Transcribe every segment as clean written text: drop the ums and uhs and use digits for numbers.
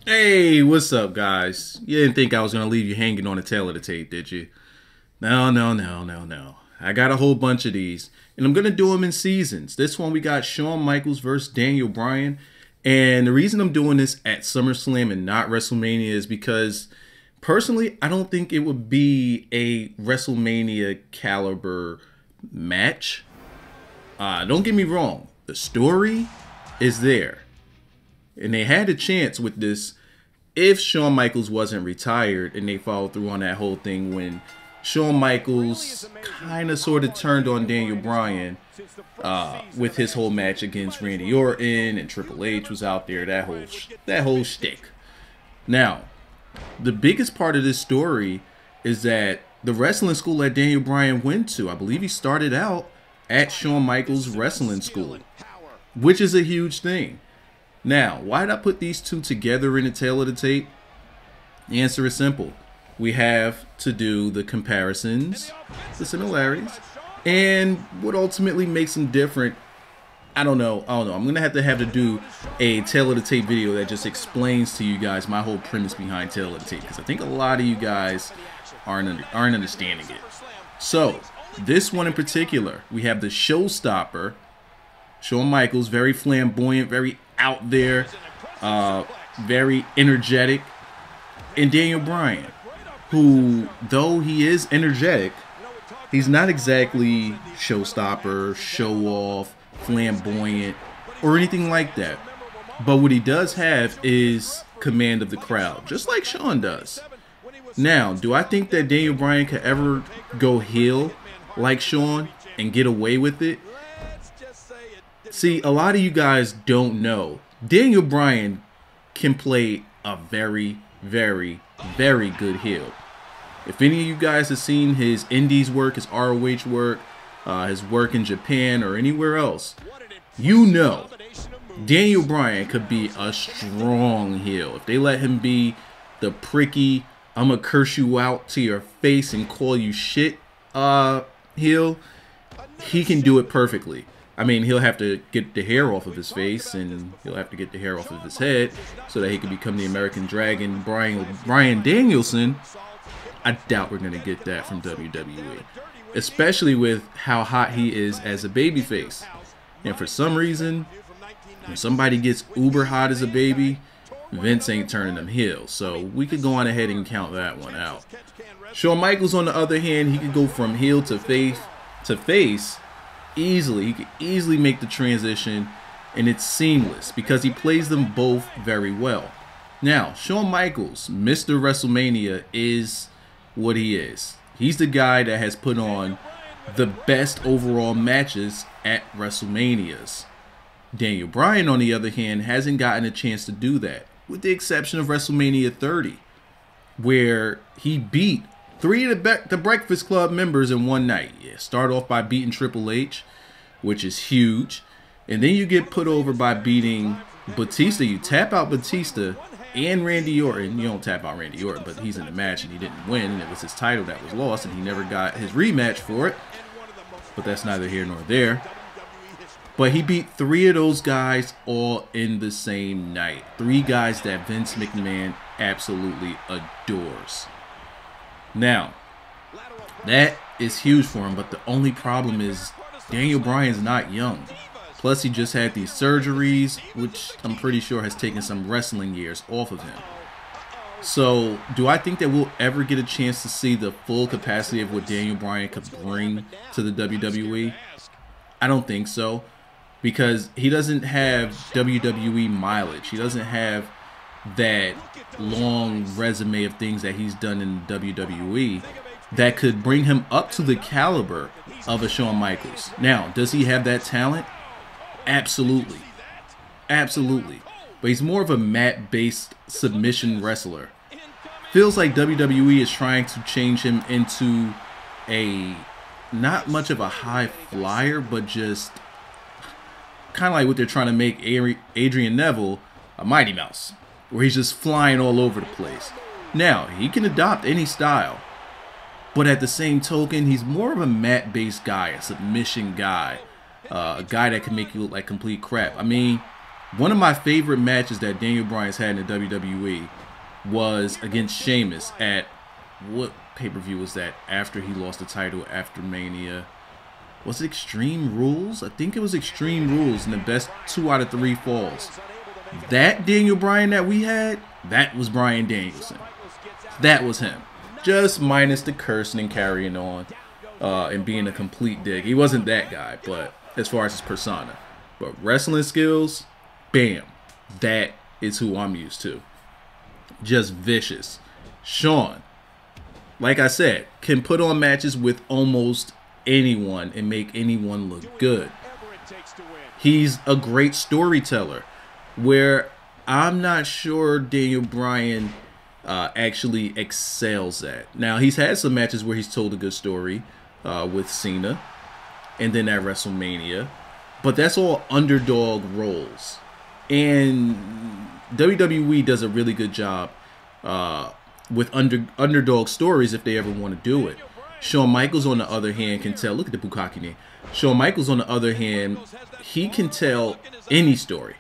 Hey, what's up, guys? You didn't think I was going to leave you hanging on the tail of the tape, did you? No. I got a whole bunch of these, and I'm going to do them in seasons. This one, we got Shawn Michaels versus Daniel Bryan. And the reason I'm doing this at SummerSlam and not WrestleMania is because, personally, I don't think it would be a WrestleMania caliber match. Don't get me wrong. The story is there. And they had a chance with this if Shawn Michaels wasn't retired and they followed through on that whole thing when Shawn Michaels kind of sort of turned on Daniel Bryan with his whole match against Randy Orton, and Triple H was out there, that whole shtick. Now, the biggest part of this story is that the wrestling school that Daniel Bryan went to, I believe he started out at Shawn Michaels Wrestling School, which is a huge thing. Now, why did I put these two together in the tail of the tape? The answer is simple. We have to do the comparisons, the similarities, and what ultimately makes them different. I don't know. I'm going to have to do a tail of the tape video that just explains to you guys my whole premise behind tail of the tape, because I think a lot of you guys aren't understanding it. So, this one in particular, we have the showstopper, Shawn Michaels, very flamboyant, very out there, very energetic, and Daniel Bryan, who, though he is energetic, he's not exactly showstopper, show off, flamboyant, or anything like that. But what he does have is command of the crowd, just like Shawn does. Now, do I think that Daniel Bryan could ever go heel like Shawn and get away with it? See, a lot of you guys don't know. Daniel Bryan can play a very, very, very good heel. If any of you guys have seen his Indies work, his ROH work, his work in Japan or anywhere else, you know Daniel Bryan could be a strong heel. If they let him be the pricky, I'm gonna curse you out to your face and call you shit heel, he can do it perfectly. I mean, he'll have to get the hair off of his face, and he'll have to get the hair off of his head so that he can become the American Dragon, Bryan Danielson. I doubt we're going to get that from WWE, especially with how hot he is as a babyface. And for some reason, when somebody gets uber hot as a baby, Vince ain't turning them heel. So we could go on ahead and count that one out. Shawn Michaels, on the other hand, he could go from heel to face easily. He could easily make the transition, and it's seamless because he plays them both very well. Now, Shawn Michaels, Mr. WrestleMania, is what he is. He's the guy that has put on the best overall matches at WrestleManias. Daniel Bryan, on the other hand, hasn't gotten a chance to do that, with the exception of WrestleMania 30, where he beat 3 of the Breakfast Club members in one night. Yeah, start off by beating Triple H, which is huge. And then you get put over by beating Batista. You tap out Batista and Randy Orton. You don't tap out Randy Orton, but he's in the match and he didn't win. And it was his title that was lost, and he never got his rematch for it. But that's neither here nor there. But he beat 3 of those guys all in the same night. 3 guys that Vince McMahon absolutely adores. Now, that is huge for him, but the only problem is Daniel Bryan's not young. Plus, he just had these surgeries, which I'm pretty sure has taken some wrestling years off of him. So, do I think that we'll ever get a chance to see the full capacity of what Daniel Bryan could bring to the WWE? I don't think so, because he doesn't have WWE mileage. He doesn't have that long resume of things that he's done in WWE that could bring him up to the caliber of a Shawn Michaels. Now, does he have that talent? Absolutely. Absolutely. But he's more of a mat-based submission wrestler. Feels like WWE is trying to change him into a not much of a high flyer, but just kind of like what they're trying to make Adrian Neville, a Mighty Mouse, where he's just flying all over the place. Now, he can adopt any style, but at the same token, he's more of a mat-based guy, a submission guy, a guy that can make you look like complete crap. I mean, One of my favorite matches that Daniel Bryan's had in the WWE was against Sheamus at, what pay-per-view was that? After he lost the title, after Mania. Was it Extreme Rules? I think it was Extreme Rules in the best 2 out of 3 falls. That Daniel Bryan that we had, that was Bryan Danielson. That was him. Just minus the cursing and carrying on and being a complete dick. He wasn't that guy, but as far as his persona. But wrestling skills, bam. That is who I'm used to. Just vicious. Shawn, like I said, can put on matches with almost anyone and make anyone look good. He's a great storyteller, where I'm not sure Daniel Bryan actually excels at. Now, he's had some matches where he's told a good story with Cena and then at WrestleMania, but that's all underdog roles. And WWE does a really good job with underdog stories if they ever want to do it. Shawn Michaels, on the other hand, can tell. Look at the Bukkake name. Shawn Michaels, on the other hand, he can tell any story.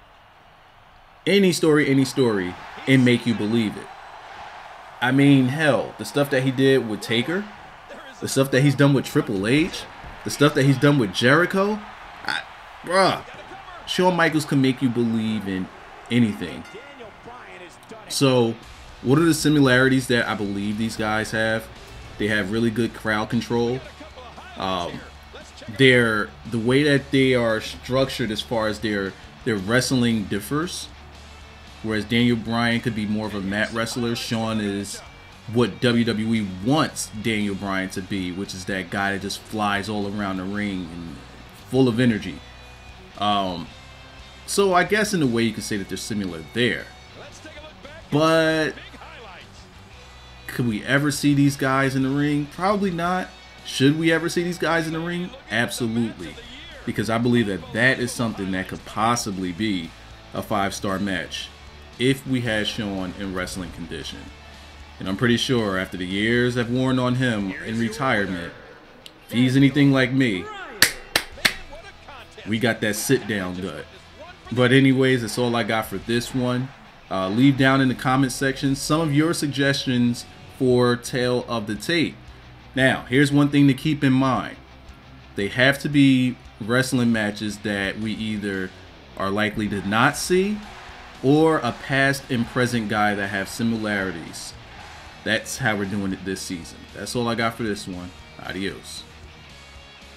Any story, and make you believe it. I mean, hell, the stuff that he did with Taker, the stuff that he's done with Triple H, the stuff that he's done with Jericho, bruh, Shawn Michaels can make you believe in anything. So, what are the similarities that I believe these guys have? They have really good crowd control. The way that they are structured as far as their wrestling differs. Whereas Daniel Bryan could be more of a mat wrestler, Shawn is what WWE wants Daniel Bryan to be, which is that guy that just flies all around the ring and full of energy. So I guess in a way you could say that they're similar there. But could we ever see these guys in the ring? Probably not. Should we ever see these guys in the ring? Absolutely. Because I believe that that is something that could possibly be a 5-star match if we had Shawn in wrestling condition. And I'm pretty sure after the years I've worn on him in retirement, if he's anything like me, we got that sit-down gut. But anyways, that's all I got for this one. Leave down in the comment section some of your suggestions for Tale of the Tape. Now, here's one thing to keep in mind. They have to be wrestling matches that we either are likely to not see or a past and present guy that have similarities. That's how we're doing it this season. That's all I got for this one. Adios.